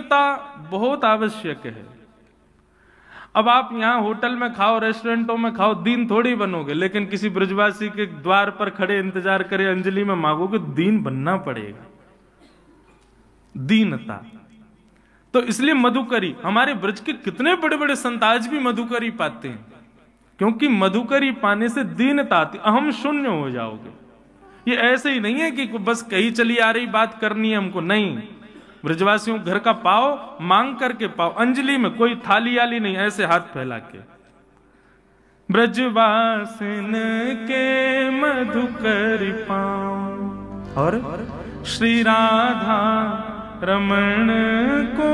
दीनता बहुत आवश्यक है। अब आप यहाँ होटल में खाओ, रेस्टोरेंटों में खाओ, दीन थोड़ी बनोगे, लेकिन किसी ब्रजवासी के द्वार पर खड़े इंतजार करे, अंजलि में मांगोगे, दीन बनना पड़ेगा। दीनता। तो इसलिए मधुकरी, हमारे ब्रज के कितने बड़े बड़े संत आज भी मधुकरी पाते हैं, क्योंकि मधुकरी पाने से दीनता आती, अहम शून्य हो जाओगे। ये ऐसे ही नहीं है कि बस कहीं चली आ रही बात करनी है हमको, नहीं। ब्रजवासियों घर का पाओ, मांग करके पाओ, अंजलि में, कोई थाली आली नहीं, ऐसे हाथ फैला के। ब्रजवासिन के मधुकर पाओ और श्री राधा रमण को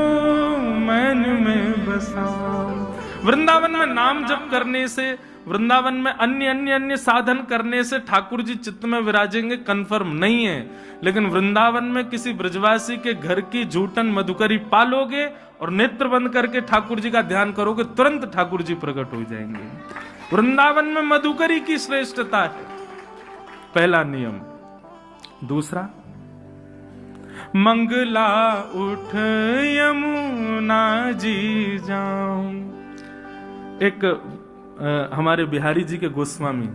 मन में बसाओ। वृंदावन में नाम जप करने से, वृंदावन में अन्य साधन करने से ठाकुर जी चित्त में विराजेंगे, कंफर्म नहीं है। लेकिन वृंदावन में किसी ब्रजवासी के घर की झूठन मधुकरी पालोगे और नेत्र बंद करके ठाकुर जी का ध्यान करोगे, तुरंत ठाकुर जी प्रकट हो जाएंगे। वृंदावन में मधुकरी की श्रेष्ठता है, पहला नियम। दूसरा, मंगला उठ यमुना जी जाऊं। एक हमारे बिहारी जी के गोस्वामी,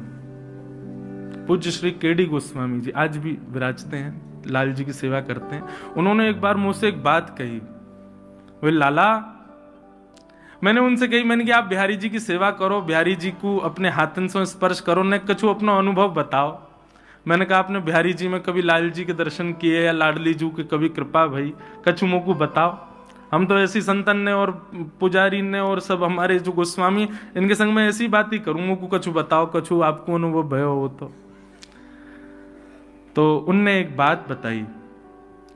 पूज्य श्री केडी गोस्वामी जी, आज भी विराजते हैं, लाल जी की सेवा करते हैं। उन्होंने एक बार मुझसे एक बात कही, वे लाला, मैंने उनसे कही, मैंने कि आप बिहारी जी की सेवा करो, बिहारी जी को अपने हाथन से स्पर्श करो, ने कछु अपना अनुभव बताओ। मैंने कहा, आपने बिहारी जी में कभी लाल जी के दर्शन किए या लाडली जी के कभी कृपा भई, कछु मुझको बताओ। हम तो ऐसी संतन ने और पुजारी ने और सब हमारे जो गोस्वामी, इनके संग में ऐसी बात ही करूं, मुझको कछु बताओ, कछु आपको अनुभव भयो हो तो उनने एक बात बताई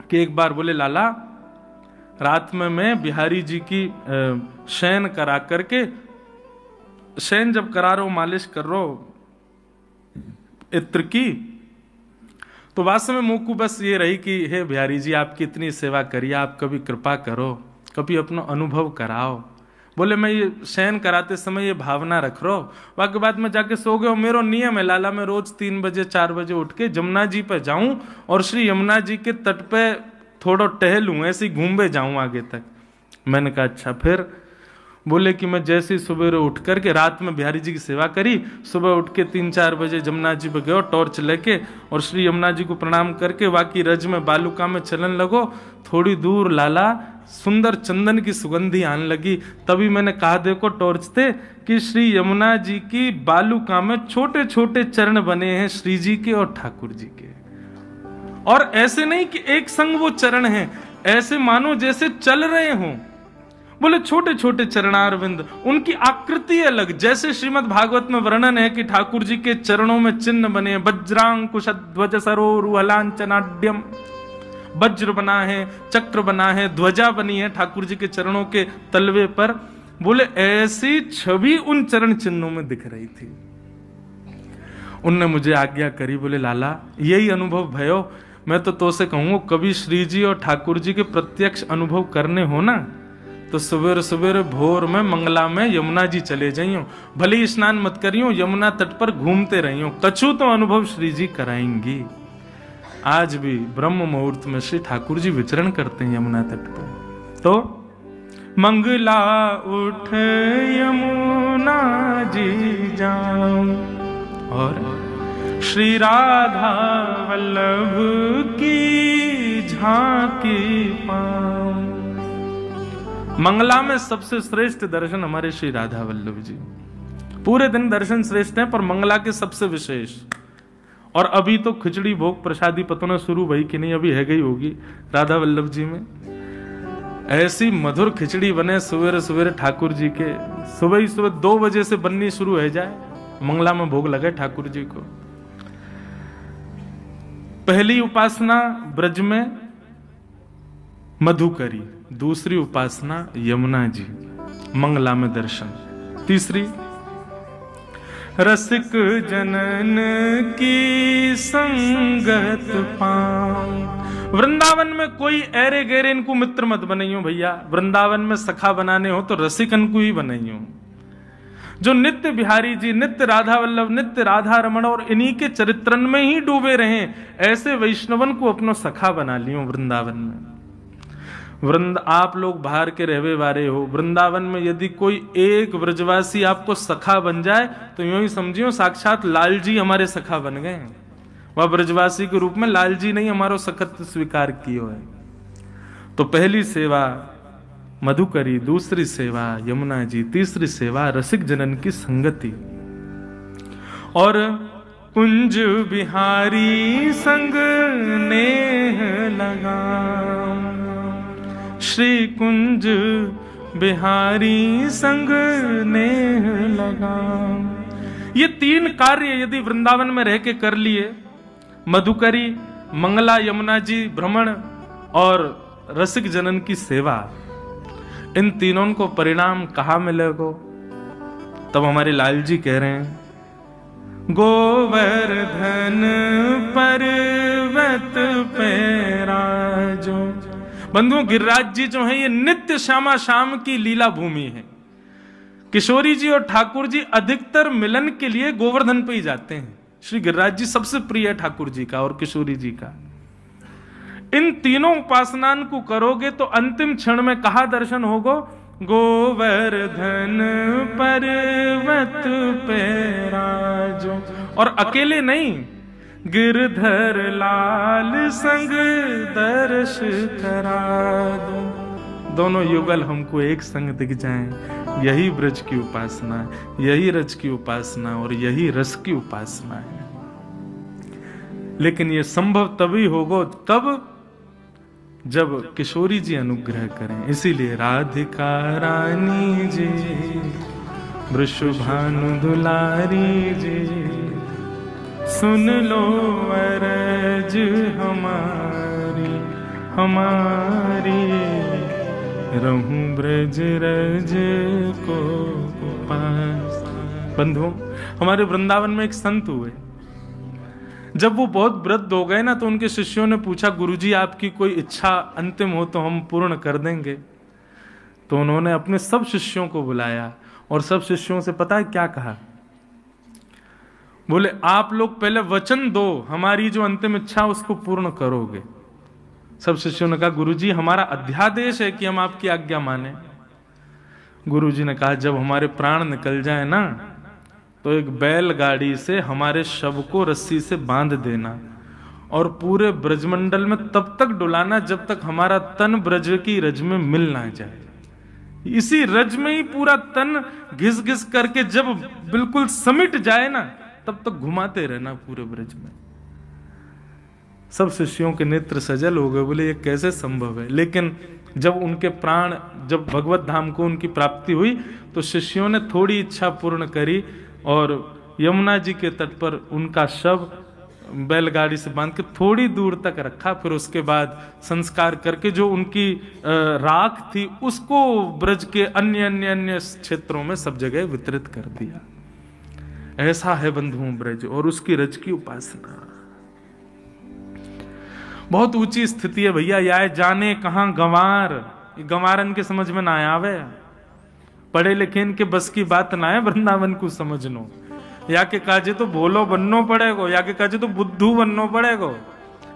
कि एक बार बोले, लाला, रात में मैं बिहारी जी की शयन करा करके, शयन जब करा रहा हूं, मालिश कर रहा हूं इत्र की, तो वास्तव में मुझको बस ये रही कि हे बिहारी जी, आपकी इतनी सेवा करिए, आप कभी कृपा करो, कभी अपना अनुभव कराओ। बोले, मैं ये शयन कराते समय ये भावना रख रहा हूं, बाकी बाद में जाके सो गए। मेरो नियम है लाला, मैं रोज 3 बजे 4 बजे उठ के यमुना जी पे जाऊं और श्री यमुना जी के तट पे थोड़ा टहलूं, ऐसे घूमे जाऊं आगे तक। मैंने कहा, अच्छा। फिर बोले कि मैं जैसे ही सुबह उठ करके, रात में बिहारी जी की सेवा करी, सुबह उठ के 3-4 बजे यमुना जी पे गयो टॉर्च लेके, और श्री यमुना जी को प्रणाम करके वाकी रज में बालुका में चलन लगो। थोड़ी दूर लाला सुंदर चंदन की सुगंधी आने लगी। तभी मैंने कहा, देखो टॉर्च थे, कि श्री यमुना जी की बालुका में छोटे छोटे चरण बने हैं, श्री जी के और ठाकुर जी के। और ऐसे नहीं कि एक संग वो चरण हैं, ऐसे मानो जैसे चल रहे हों। बोले, छोटे छोटे चरणारविंद, उनकी आकृति अलग। जैसे श्रीमद् भागवत में वर्णन है कि ठाकुर जी के चरणों में चिन्ह बने, वज्रांकुश ध्वज सरोरुहलांचनाड्यम, वज्र बना है, चक्र बना है, ध्वजा बनी है ठाकुर जी के चरणों के तलवे पर। बोले, ऐसी छवि उन चरण चिन्हों में दिख रही थी। उनने मुझे आज्ञा करी, बोले, लाला, यही अनुभव भयो। मैं तो से कहूंगा, कभी श्री जी और ठाकुर जी के प्रत्यक्ष अनुभव करने हो ना, तो सवेरे सवेरे भोर में मंगला में यमुना जी चले जाइयो, भले ही स्नान मत करियो, यमुना तट पर घूमते रहियो, कछु तो अनुभव श्री जी कराएंगी। आज भी ब्रह्म मुहूर्त में श्री ठाकुर जी विचरण करते हैं यमुना तट पर। तो मंगला उठ यमुना जी जाऊं और श्री राधा वल्लभ की झांकी पाऊं। मंगला में सबसे श्रेष्ठ दर्शन हमारे श्री राधा वल्लभ जी। पूरे दिन दर्शन श्रेष्ठ हैं, पर मंगला के सबसे विशेष। और अभी तो खिचड़ी भोग प्रसादी पतना शुरू भई कि नहीं, अभी है गई होगी राधा वल्लभ जी में। ऐसी मधुर खिचड़ी बने सवेरे सवेरे ठाकुर जी के, सुबह ही सुबह 2 बजे से बननी शुरू हो जाए, मंगला में भोग लगे ठाकुर जी को। पहली उपासना ब्रज में मधुकरी, दूसरी उपासना यमुना जी, मंगला में दर्शन, तीसरी रसिक जनन की संगत पाऊं। वृंदावन में कोई ऐरे गहरे इनको मित्र मत बनाइयो भैया, वृंदावन में सखा बनाने हो तो रसिकन को ही बनाइयो, जो नित्य बिहारी जी, नित्य राधा वल्लभ, नित्य राधा रमण और इन्हीं के चरित्रन में ही डूबे रहे, ऐसे वैष्णवन को अपनो सखा बना लियो वृंदावन में। आप लोग बाहर के रहवे वाले हो, वृंदावन में यदि कोई एक ब्रजवासी आपको सखा बन जाए तो यूं ही समझियो साक्षात लाल जी हमारे सखा बन गए। वह ब्रजवासी के रूप में लाल जी नहीं हमारो सखत स्वीकार कियो है। तो पहली सेवा मधुकरी, दूसरी सेवा यमुना जी, तीसरी सेवा रसिक जनन की संगति। और कुंज बिहारी संग नेह लगा, श्री कुंज बिहारी संग नेह लगा। ये तीन कार्य यदि वृंदावन में रह के कर लिए, मधुकरी, मंगला यमुना जी भ्रमण और रसिक जनन की सेवा, इन तीनों को परिणाम कहाँ मिलेगा? तब हमारे लाल जी कह रहे हैं, गोवर्धन पर्वत पे राजो। बंधुओं, गिरिराज जी जो है ये नित्य श्यामा शाम की लीला भूमि है। किशोरी जी और ठाकुर जी अधिकतर मिलन के लिए गोवर्धन पे ही जाते हैं। श्री गिरिराज जी सबसे प्रिय है ठाकुर जी का और किशोरी जी का। इन तीनों उपासनान को करोगे तो अंतिम क्षण में कहा दर्शन होगा? गोवर्धन पर्वत पे राजो। और अकेले नहीं, गिरधर लाल संग दर्श करा दो। दोनों युगल हमको एक संग दिख जाएं। यही ब्रज की उपासना है, यही रज की उपासना और यही रस की उपासना है। लेकिन ये संभव तभी होगा तब जब किशोरी जी अनुग्रह करें। इसीलिए राधिका रानी जी, वृषभानु दुलारी जी, सुन लो अरज हमारी हमारी, रहूं ब्रज रज को पास। बंधुओं, हमारे वृंदावन में एक संत हुए। जब वो बहुत वृद्ध हो गए ना तो उनके शिष्यों ने पूछा, गुरुजी आपकी कोई इच्छा अंतिम हो तो हम पूर्ण कर देंगे। तो उन्होंने अपने सब शिष्यों को बुलाया और सब शिष्यों से पता है क्या कहा? बोले आप लोग पहले वचन दो, हमारी जो अंतिम इच्छा उसको पूर्ण करोगे। सब शिष्यों ने कहा, गुरुजी हमारा अध्यादेश है कि हम आपकी आज्ञा माने। गुरुजी ने कहा, जब हमारे प्राण निकल जाए ना तो एक बैलगाड़ी से हमारे शव को रस्सी से बांध देना और पूरे ब्रजमंडल में तब तक डुलाना जब तक हमारा तन ब्रज की रज में मिल ना जाए। इसी रज में ही पूरा तन घिस घिस करके जब बिल्कुल समिट जाए ना तब तक घुमाते रहना पूरे ब्रज में। सब शिष्यों के नेत्र सजल हो गए, बोले ये कैसे संभव है? लेकिन जब उनके प्राण, जब भगवत धाम को उनकी प्राप्ति हुई तो शिष्यों ने थोड़ी इच्छा पूर्ण करी और यमुना जी के तट पर उनका शव बैलगाड़ी से बांध के थोड़ी दूर तक रखा। फिर उसके बाद संस्कार करके जो उनकी राख थी उसको ब्रज के अन्य अन्य अन्य क्षेत्रों में सब जगह वितरित कर दिया। ऐसा है बंधुओं ब्रज और उसकी रज की उपासना। बहुत ऊंची स्थिति है भैया। या जाने कहां गंवार, गंवारन के समझ में ना आवे, पढ़े लिखे इनके बस की बात ना है वृंदावन को समझनो। या के काजे तो भोलो बननो पड़ेगो, या के काजे तो बुद्धू बननो पड़ेगो,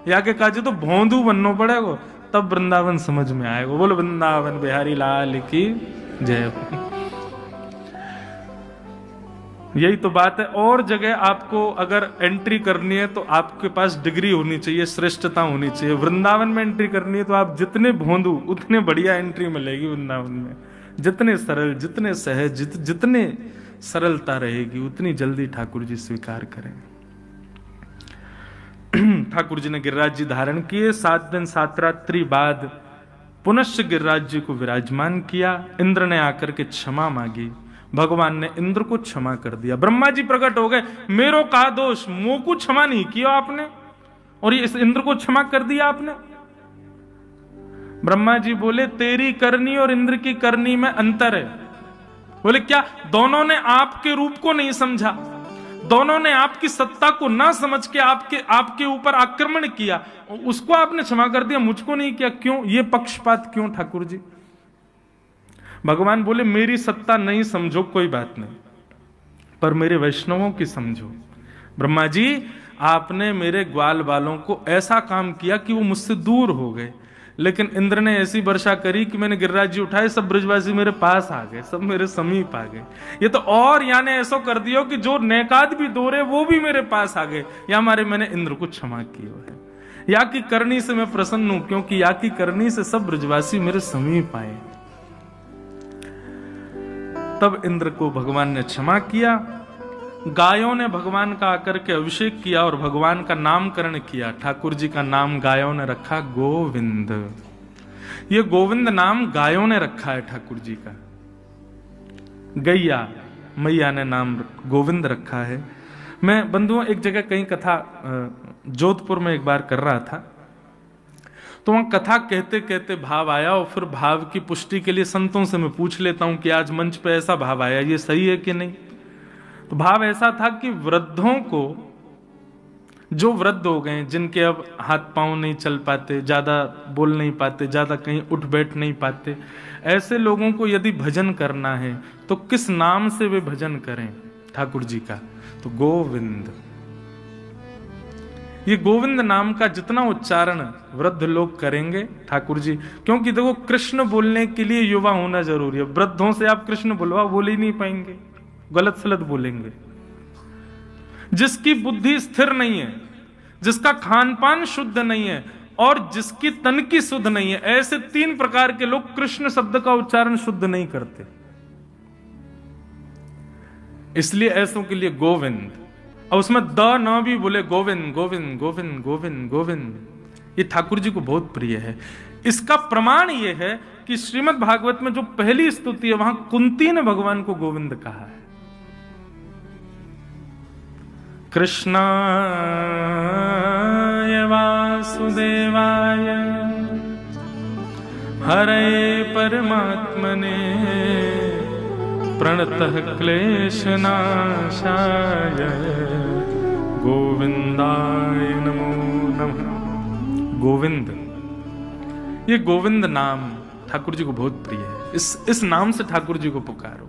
या के काजे तो भोंदू बननो पड़ेगो, तब वृंदावन समझ में आएगा। बोलो वृंदावन बिहारी लाल की जय। यही तो बात है। और जगह आपको अगर एंट्री करनी है तो आपके पास डिग्री होनी चाहिए, श्रेष्ठता होनी चाहिए। वृंदावन में एंट्री करनी है तो आप जितने भोंदू उतने बढ़िया एंट्री मिलेगी वृंदावन में। जितने सरल, जितने सहज, जितने सरलता रहेगी उतनी जल्दी ठाकुर जी स्वीकार करें। ठाकुर जी ने गिरिराज जी धारण किए। 7 दिन 7 रात्रि बाद पुनश्च गिरिराज जी को विराजमान किया। इंद्र ने आकर के क्षमा मांगी, भगवान ने इंद्र को क्षमा कर दिया। ब्रह्मा जी प्रकट हो गए, मेरो का दोष, मुंह को क्षमा नहीं किया आपने और ये इस इंद्र को क्षमा कर दिया आपने। ब्रह्मा जी बोले तेरी करनी और इंद्र की करनी में अंतर है। बोले क्या? दोनों ने आपके रूप को नहीं समझा, दोनों ने आपकी सत्ता को ना समझ के आपके ऊपर आक्रमण किया, उसको आपने क्षमा कर दिया, मुझको नहीं किया। क्यों? ये पक्षपात क्यों ठाकुर जी? भगवान बोले मेरी सत्ता नहीं समझो कोई बात नहीं, पर मेरे वैष्णवों की समझो। ब्रह्मा जी आपने मेरे ग्वाल बालों को ऐसा काम किया कि वो मुझसे दूर हो गए, लेकिन इंद्र ने ऐसी वर्षा करी कि मैंने गिरिराज जी उठाए, सब ब्रजवासी मेरे पास आ गए, सब मेरे समीप आ गए। ये तो और याने ऐसा कर दियो कि जो नेकाद भी दौरे वो भी मेरे पास आ गए, या हमारे मैंने इंद्र को क्षमा किया है। या की करनी से मैं प्रसन्न हूं, क्योंकि या की करनी से सब ब्रजवासी मेरे समीप आए। तब इंद्र को भगवान ने क्षमा किया। गायों ने भगवान का आकर के अभिषेक किया और भगवान का नामकरण किया। ठाकुर जी का नाम गायों ने रखा गोविंद। ये गोविंद नाम गायों ने रखा है ठाकुर जी का। गैया मैया ने नाम गोविंद रखा है। मैं बंधुओं एक जगह कहीं कथा जोधपुर में एक बार कर रहा था, तो वहां कथा कहते कहते भाव आया, और फिर भाव की पुष्टि के लिए संतों से मैं पूछ लेता हूं कि आज मंच पे ऐसा भाव आया, ये सही है कि नहीं। तो भाव ऐसा था कि वृद्धों को, जो वृद्ध हो गए, जिनके अब हाथ पांव नहीं चल पाते, ज्यादा बोल नहीं पाते, ज्यादा कहीं उठ बैठ नहीं पाते, ऐसे लोगों को यदि भजन करना है तो किस नाम से वे भजन करें ठाकुर जी का? तो गोविंद। ये गोविंद नाम का जितना उच्चारण वृद्ध लोग करेंगे ठाकुर जी, क्योंकि देखो कृष्ण बोलने के लिए युवा होना जरूरी है। वृद्धों से आप कृष्ण बुलवा बोल ही नहीं पाएंगे, गलत सलत बोलेंगे। जिसकी बुद्धि स्थिर नहीं है, जिसका खान पान शुद्ध नहीं है और जिसकी तन की शुद्ध नहीं है, ऐसे 3 प्रकार के लोग कृष्ण शब्द का उच्चारण शुद्ध नहीं करते। इसलिए ऐसों के लिए गोविंद, और उसमें द न भी बोले, गोविंद गोविंद गोविंद गोविंद गोविंद। ये ठाकुर जी को बहुत प्रिय है। इसका प्रमाण यह है कि श्रीमद् भागवत में जो पहली स्तुति है, वहां कुंती ने भगवान को गोविंद कहा है। कृष्णाय वासुदेवाय हरे परमात्मने प्रणतः क्लेशनाशाय गोविंदाय नमो नमः। गोविंद, ये गोविंद नाम ठाकुर जी को बहुत प्रिय है। इस नाम से ठाकुर जी को पुकारो।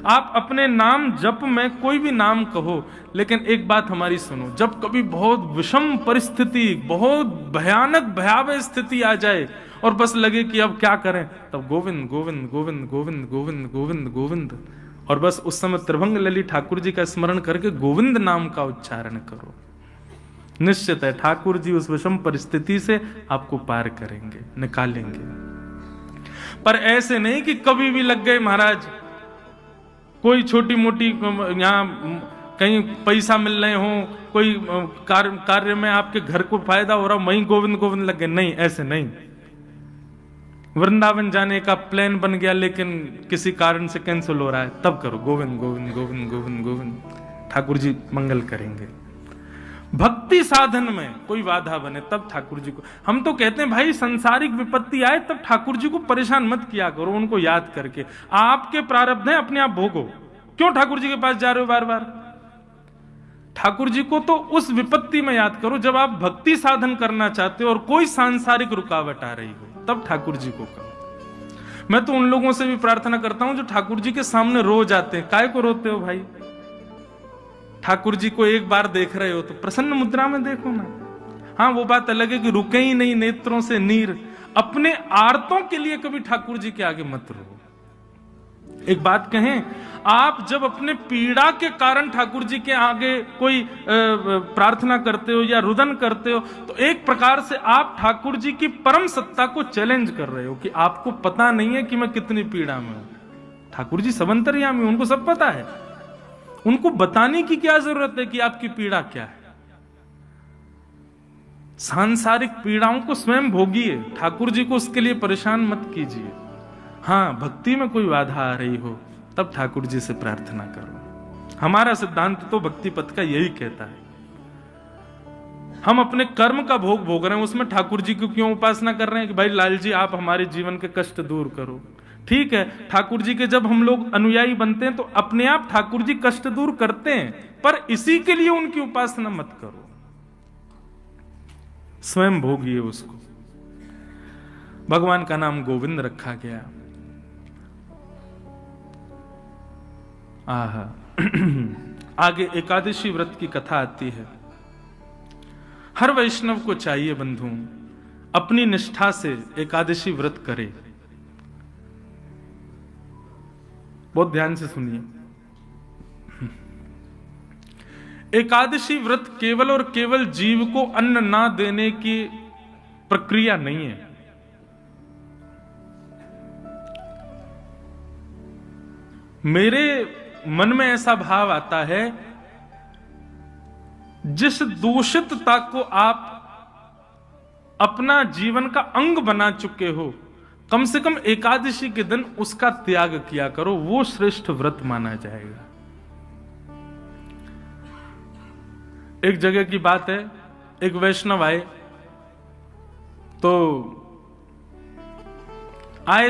आप अपने नाम जप में कोई भी नाम कहो, लेकिन एक बात हमारी सुनो, जब कभी बहुत विषम परिस्थिति, बहुत भयानक भयावह स्थिति आ जाए और बस लगे कि अब क्या करें, तब गोविंद गोविंद गोविंद गोविंद गोविंद गोविंद गोविंद, और बस उस समय त्रिभंग लली ठाकुर जी का स्मरण करके गोविंद नाम का उच्चारण करो। निश्चित है ठाकुर जी उस विषम परिस्थिति से आपको पार करेंगे, निकालेंगे। पर ऐसे नहीं कि कभी भी लग गए महाराज, कोई छोटी मोटी यहाँ कहीं पैसा मिल रहे हो, कोई कार्य में आपके घर को फायदा हो रहा, वहीं गोविंद गोविंद लग गए। नहीं, ऐसे नहीं। वृंदावन जाने का प्लान बन गया लेकिन किसी कारण से कैंसिल हो रहा है, तब करो गोविंद गोविंद गोविंद गोविंद गोविंद, ठाकुर जी मंगल करेंगे। भक्ति साधन में कोई बाधा बने तब ठाकुर जी को, हम तो कहते हैं भाई संसारिक विपत्ति आए तब ठाकुर जी को परेशान मत किया करो, उनको याद करके। आपके प्रारब्ध हैं, अपने आप भोगो। क्यों ठाकुर जी के पास जा रहे हो बार बार? ठाकुर जी को तो उस विपत्ति में याद करो जब आप भक्ति साधन करना चाहते हो और कोई सांसारिक रुकावट आ रही हो, तब ठाकुर जी को करो। मैं तो उन लोगों से भी प्रार्थना करता हूं जो ठाकुर जी के सामने रो जाते हैं। काय को रोते हो भाई? ठाकुर जी को एक बार देख रहे हो तो प्रसन्न मुद्रा में देखो ना। हाँ, वो बात अलग है कि रुके ही नहीं नेत्रों से नीर। अपने आर्तों के लिए कभी ठाकुर जी के आगे मत रो। एक बात कहें, आप जब अपने पीड़ा के कारण ठाकुर जी के आगे कोई प्रार्थना करते हो या रुदन करते हो, तो एक प्रकार से आप ठाकुर जी की परम सत्ता को चैलेंज कर रहे हो कि आपको पता नहीं है कि मैं कितनी पीड़ा में हूं। ठाकुर जी सब अंतर्यामी, उनको सब पता है। उनको बताने की क्या जरूरत है कि आपकी पीड़ा क्या है? सांसारिक पीड़ाओं को स्वयं भोगिए, ठाकुर जी को उसके लिए परेशान मत कीजिए। हाँ, भक्ति में कोई बाधा आ रही हो तब ठाकुर जी से प्रार्थना करो। हमारा सिद्धांत तो भक्ति पथ का यही कहता है। हम अपने कर्म का भोग भोग रहे हैं, उसमें ठाकुर जी को क्यों उपासना कर रहे हैं कि भाई लाल जी आप हमारे जीवन के कष्ट दूर करो? ठीक है, ठाकुर जी के जब हम लोग अनुयायी बनते हैं तो अपने आप ठाकुर जी कष्ट दूर करते हैं, पर इसी के लिए उनकी उपासना मत करो। स्वयं भोगिए उसको। भगवान का नाम गोविंद रखा गया। आगे एकादशी व्रत की कथा आती है। हर वैष्णव को चाहिए बंधु, अपनी निष्ठा से एकादशी व्रत करे। बहुत ध्यान से सुनिए, एकादशी व्रत केवल और केवल जीव को अन्न ना देने की प्रक्रिया नहीं है। मेरे मन में ऐसा भाव आता है, जिस दूषितता को आप अपना जीवन का अंग बना चुके हो, कम से कम एकादशी के दिन उसका त्याग किया करो, वो श्रेष्ठ व्रत माना जाएगा। एक जगह की बात है, एक वैष्णव आए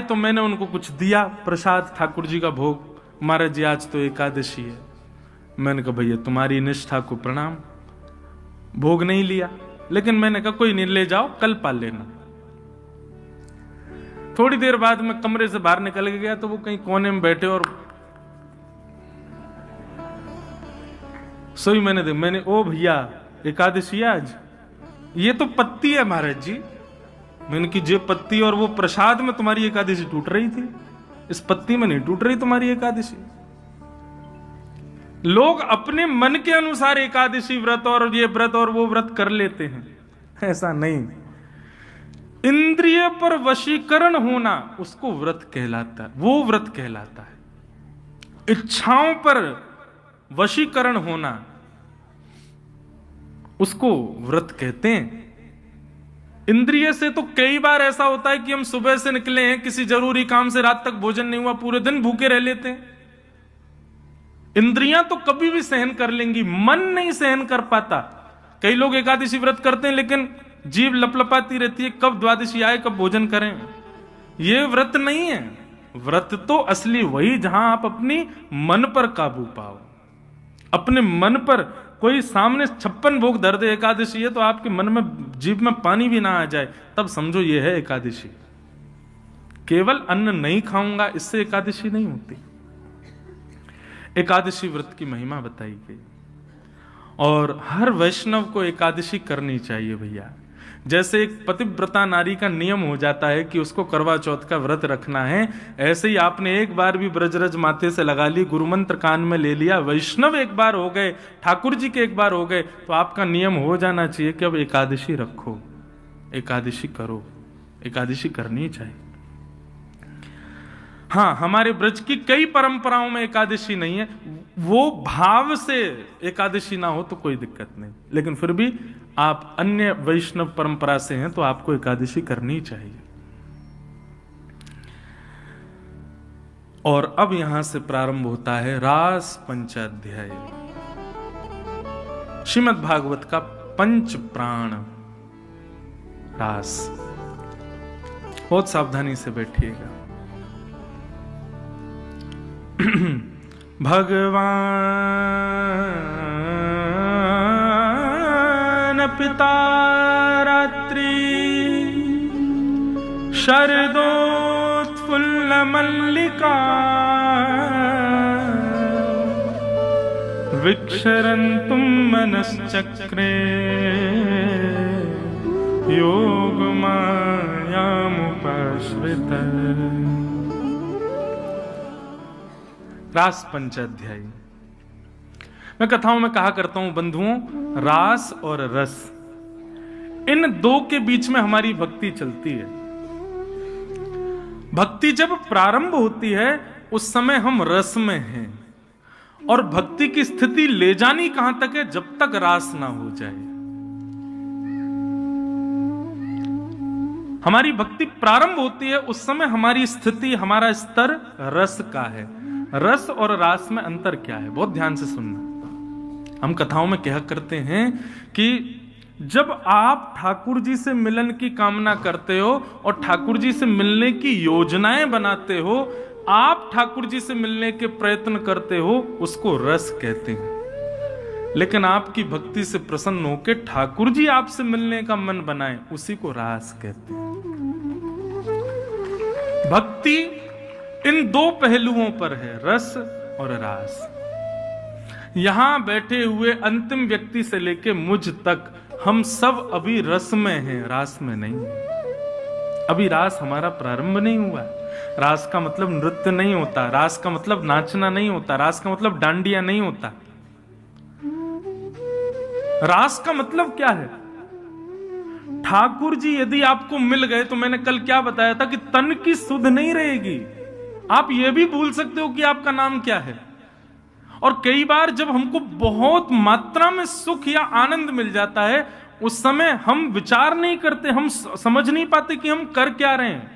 तो मैंने उनको कुछ दिया प्रसाद, ठाकुर जी का भोग। महाराज जी आज तो एकादशी है। मैंने कहा भैया तुम्हारी निष्ठा को प्रणाम, भोग नहीं लिया, लेकिन मैंने कहा कोई नहीं, ले जाओ, कल पाल लेना। थोड़ी देर बाद मैं कमरे से बाहर निकल गया तो वो कहीं कोने में बैठे और सोई मैंने ओ भैया एकादशी आज, ये तो पत्ती है महाराज जी। मैंने की जे पत्ती और वो प्रसाद में तुम्हारी एकादशी टूट रही थी, इस पत्ती में नहीं टूट रही तुम्हारी एकादशी। लोग अपने मन के अनुसार एकादशी व्रत और ये व्रत और वो व्रत कर लेते हैं, ऐसा नहीं। इंद्रिय पर वशीकरण होना उसको व्रत कहलाता है, वो व्रत कहलाता है। इच्छाओं पर वशीकरण होना उसको व्रत कहते हैं। इंद्रिय से तो कई बार ऐसा होता है कि हम सुबह से निकले हैं, किसी जरूरी काम से रात तक भोजन नहीं हुआ, पूरे दिन भूखे रह लेते हैं। इंद्रियां तो कभी भी सहन कर लेंगी, मन नहीं सहन कर पाता। कई लोग एकादशी व्रत करते हैं लेकिन जीभ लपलपाती रहती है, कब द्वादशी आए, कब भोजन करें। यह व्रत नहीं है। व्रत तो असली वही जहां आप अपनी मन पर काबू पाओ, अपने मन पर। कोई सामने 56 भोग धर दे, एकादशी है, तो आपके मन में जीभ में पानी भी ना आ जाए, तब समझो यह है एकादशी। केवल अन्न नहीं खाऊंगा इससे एकादशी नहीं होती। एकादशी व्रत की महिमा बताई गई और हर वैष्णव को एकादशी करनी चाहिए भैया। जैसे एक पतिव्रता नारी का नियम हो जाता है कि उसको करवा चौथ का व्रत रखना है, ऐसे ही आपने एक बार भी ब्रजरज माथे से लगा ली, गुरु मंत्र कान में ले लिया, वैष्णव एक बार हो गए, ठाकुर जी के एक बार हो गए, तो आपका नियम हो जाना चाहिए कि अब एकादशी रखो, एकादशी करो, एकादशी करनी चाहिए। हाँ, हमारे ब्रज की कई परंपराओं में एकादशी नहीं है, वो भाव से एकादशी ना हो तो कोई दिक्कत नहीं, लेकिन फिर भी आप अन्य वैष्णव परंपरा से हैं तो आपको एकादशी करनी चाहिए। और अब यहां से प्रारंभ होता है रास पंचाध्याय, श्रीमद् भागवत का पंच प्राण रास। बहुत सावधानी से बैठिएगा। भगवान पिता रात्रि शरदोत्फुल्ल मल्लिका विक्षरन्तुं मनश्चक्रे योगमायामुपाश्रित। रास पंचाध्यायी। मैं कथाओं में कहा करता हूं बंधुओं, रास और रस, इन दो के बीच में हमारी भक्ति चलती है। भक्ति जब प्रारंभ होती है उस समय हम रस में हैं, और भक्ति की स्थिति ले जानी कहां तक है, जब तक रास ना हो जाए। हमारी भक्ति प्रारंभ होती है उस समय हमारी स्थिति, हमारा स्तर रस का है। रस और रास में अंतर क्या है, बहुत ध्यान से सुनना। हम कथाओं में कहा करते हैं कि जब आप ठाकुर जी से मिलन की कामना करते हो और ठाकुर जी से मिलने की योजनाएं बनाते हो, आप ठाकुर जी से मिलने के प्रयत्न करते हो, उसको रस कहते हैं। लेकिन आपकी भक्ति से प्रसन्न होकर ठाकुर जी आपसे मिलने का मन बनाए, उसी को रास कहते हैं। भक्ति इन दो पहलुओं पर है, रस और रास। यहां बैठे हुए अंतिम व्यक्ति से लेके मुझ तक हम सब अभी रस में हैं, रास में नहीं। अभी रास हमारा प्रारंभ नहीं हुआ। रास का मतलब नृत्य नहीं होता, रास का मतलब नाचना नहीं होता, रास का मतलब डांडिया नहीं होता। रास का मतलब क्या है? ठाकुर जी यदि आपको मिल गए तो मैंने कल क्या बताया था कि तन की सुध नहीं रहेगी। आप यह भी भूल सकते हो कि आपका नाम क्या है। और कई बार जब हमको बहुत मात्रा में सुख या आनंद मिल जाता है, उस समय हम विचार नहीं करते, हम समझ नहीं पाते कि हम कर क्या रहे हैं।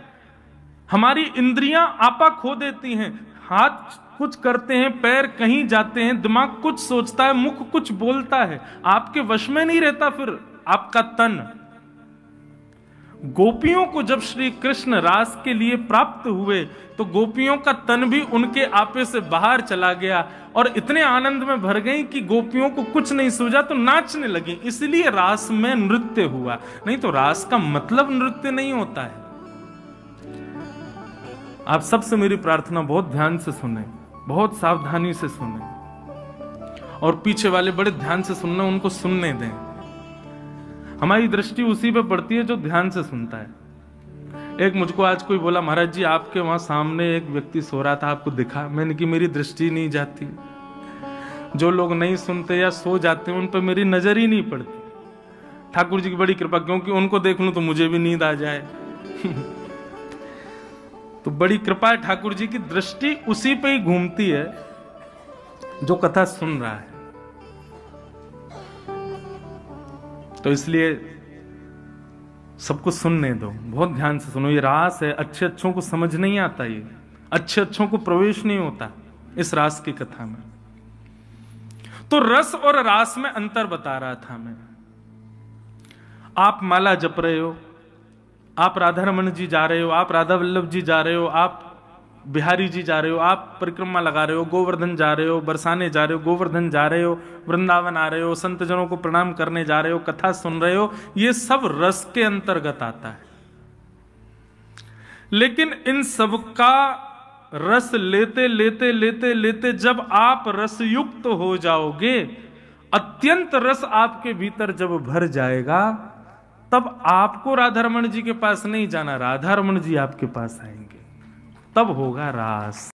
हमारी इंद्रियां आपा खो देती हैं, हाथ कुछ करते हैं, पैर कहीं जाते हैं, दिमाग कुछ सोचता है, मुख कुछ बोलता है, आपके वश में नहीं रहता फिर आपका तन। गोपियों को जब श्री कृष्ण रास के लिए प्राप्त हुए तो गोपियों का तन भी उनके आपे से बाहर चला गया और इतने आनंद में भर गई कि गोपियों को कुछ नहीं सूझा तो नाचने लगी। इसलिए रास में नृत्य हुआ, नहीं तो रास का मतलब नृत्य नहीं होता है। आप सबसे मेरी प्रार्थना, बहुत ध्यान से सुने, बहुत सावधानी से सुने, और पीछे वाले बड़े ध्यान से सुनना, उनको सुनने दें। हमारी दृष्टि उसी पे पड़ती है जो ध्यान से सुनता है। एक मुझको आज कोई बोला, महाराज जी आपके वहां सामने एक व्यक्ति सो रहा था, आपको दिखा? मैंने कि मेरी दृष्टि नहीं जाती। जो लोग नहीं सुनते या सो जाते हैं उन पर मेरी नजर ही नहीं पड़ती। ठाकुर जी की बड़ी कृपा, क्योंकि उनको देख लूं तो मुझे भी नींद आ जाए। तो बड़ी कृपा है ठाकुर जी की, दृष्टि उसी पे ही घूमती है जो कथा सुन रहा है। तो इसलिए सबको सुनने दो, बहुत ध्यान से सुनो। ये रास है, अच्छे अच्छों को समझ नहीं आता, ये अच्छे अच्छों को प्रवेश नहीं होता इस रास की कथा में। तो रस और रास में अंतर बता रहा था मैं। आप माला जप रहे हो, आप राधा रमन जी जा रहे हो, आप राधा वल्लभ जी जा रहे हो, आप बिहारी जी जा रहे हो, आप परिक्रमा लगा रहे हो, गोवर्धन जा रहे हो, बरसाने जा रहे हो, गोवर्धन जा रहे हो, वृंदावन आ रहे हो, संत जनों को प्रणाम करने जा रहे हो, कथा सुन रहे हो, ये सब रस के अंतर्गत आता है। लेकिन इन सब का रस लेते लेते लेते लेते जब आप रसयुक्त हो जाओगे, अत्यंत रस आपके भीतर जब भर जाएगा, तब आपको राधा रमन जी के पास नहीं जाना, राधा रमन जी आपके पास आएंगे, तब होगा रास।